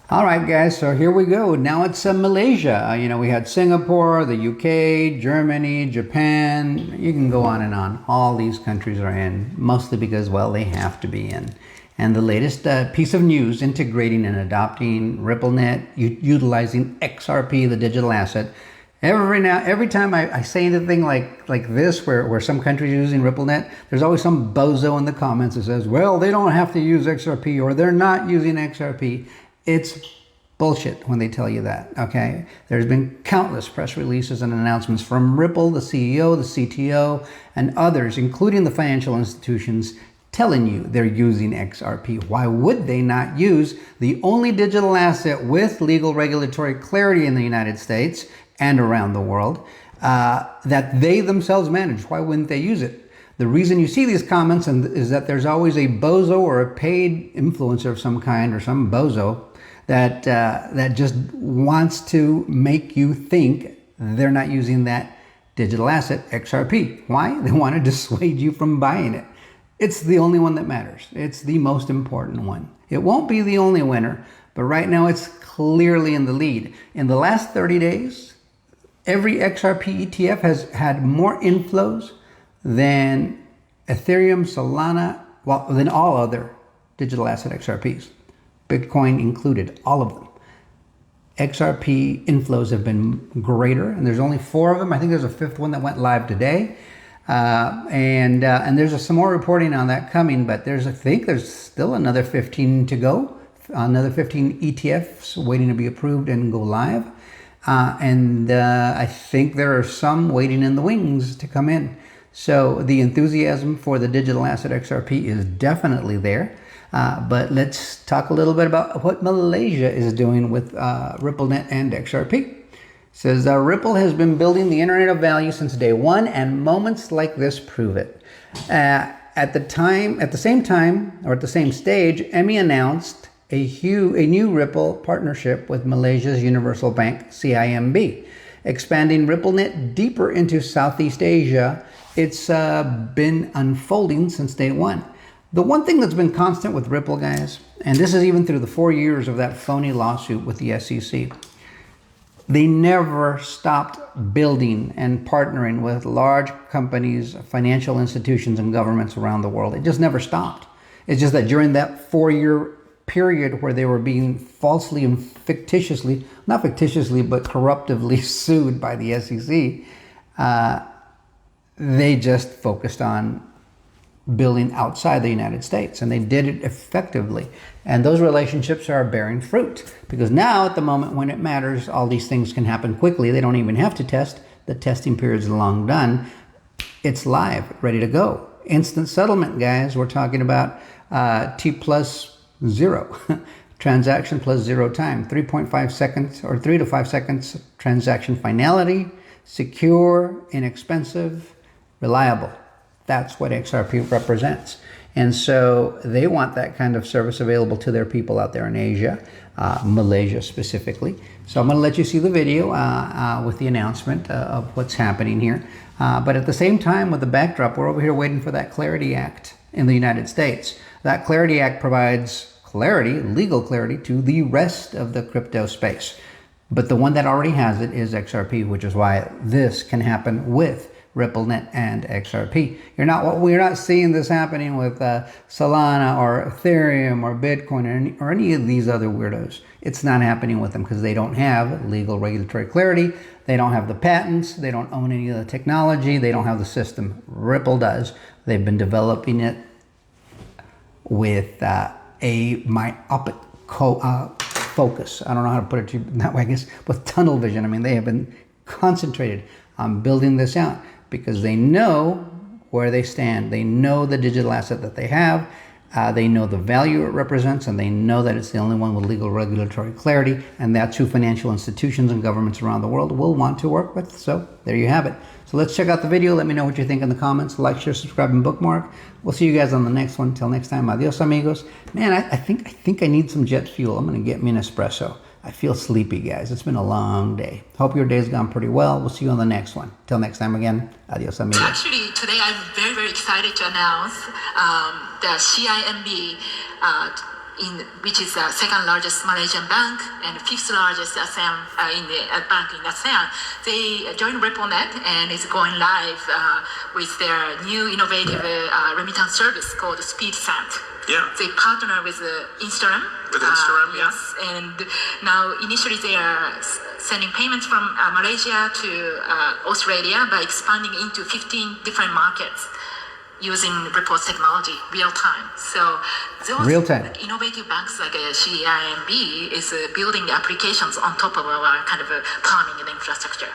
All right, guys, so here we go. Now it's Malaysia. We had Singapore, the UK, Germany, Japan. You can go on and on. All these countries are in, mostly because, well, they have to be in. And the latest piece of news integrating and adopting RippleNet, utilizing XRP, the digital asset. Every time I say anything like this, where some countries are using RippleNet, there's always some bozo in the comments that says, well, they don't have to use XRP or they're not using XRP. It's bullshit when they tell you that, okay? There's been countless press releases and announcements from Ripple, the CEO, the CTO, and others, including the financial institutions, telling you they're using XRP. Why would they not use the only digital asset with legal regulatory clarity in the United States and around the world that they themselves manage? Why wouldn't they use it? The reason you see these comments is that there's always a bozo or a paid influencer of some kind or some bozo that just wants to make you think they're not using that digital asset, XRP. Why? They want to dissuade you from buying it. It's the only one that matters. It's the most important one. It won't be the only winner, but right now it's clearly in the lead. In the last 30 days, every XRP ETF has had more inflows than Ethereum, Solana, well, than all other digital asset XRPs. Bitcoin included, all of them. XRP inflows have been greater, and there's only 4 of them. I think there's a 5th one that went live today. And there's some more reporting on that coming, but I think there's still another 15 to go, another 15 ETFs waiting to be approved and go live. I think there are some waiting in the wings to come in. So the enthusiasm for the digital asset XRP is definitely there. But let's talk a little bit about what Malaysia is doing with RippleNet and XRP. It says Ripple has been building the Internet of Value since day one, and moments like this prove it. At the same time, or at the same stage, EMI announced a new Ripple partnership with Malaysia's Universal Bank, CIMB, expanding RippleNet deeper into Southeast Asia. It's been unfolding since day one. The one thing that's been constant with Ripple, guys, and this is even through the 4 years of that phony lawsuit with the SEC, they never stopped building and partnering with large companies, financial institutions, and governments around the world. It just never stopped. It's just that during that 4-year period where they were being falsely and fictitiously, not fictitiously, but corruptively sued by the SEC, they just focused on building outside the United States, and they did it effectively. And those relationships are bearing fruit, because now at the moment when it matters, all these things can happen quickly. They don't even have to test. The testing period is long done. It's live, ready to go. Instant settlement, guys. We're talking about T plus 0. Transaction plus 0 time. 3.5 seconds or 3 to 5 seconds transaction finality. Secure, inexpensive, reliable. That's what XRP represents. And so they want that kind of service available to their people out there in Asia, Malaysia specifically. So I'm going to let you see the video with the announcement of what's happening here. But at the same time, with the backdrop, we're over here waiting for that Clarity Act in the United States. That Clarity Act provides clarity, legal clarity, to the rest of the crypto space. But the one that already has it is XRP, which is why this can happen with RippleNet and XRP. We're not seeing this happening with Solana or Ethereum or Bitcoin or any of these other weirdos. It's not happening with them because they don't have legal regulatory clarity. They don't have the patents. They don't own any of the technology. They don't have the system. Ripple does. They've been developing it with a myopic focus. I don't know how to put it to you that way, I guess, with tunnel vision. I mean, they have been concentrated on building this out, because they know where they stand. They know the digital asset that they have. They know the value it represents, and they know that it's the only one with legal regulatory clarity, and that's who financial institutions and governments around the world will want to work with. So there you have it. So let's check out the video. Let me know what you think in the comments. Like, share, subscribe, and bookmark. We'll see you guys on the next one. Until next time, adios, amigos. Man, I think I need some jet fuel. I'm going to get me an espresso. I feel sleepy, guys. It's been a long day. Hope your day's gone pretty well. We'll see you on the next one. Till next time again, adios, amigos. Actually, today I'm very, very excited to announce the CIMB which is the second largest Malaysian bank and fifth largest ASEAN bank in ASEAN. They joined RepoNet and is going live with their new innovative remittance service called SpeedSend. Yeah. They partner with Instagram. With Instagram, yeah. Yes, and now initially they are sending payments from Malaysia to Australia by expanding into 15 different markets using Repo's technology, real time. So those like, innovative banks like CIMB is building applications on top of our kind of farming and infrastructure.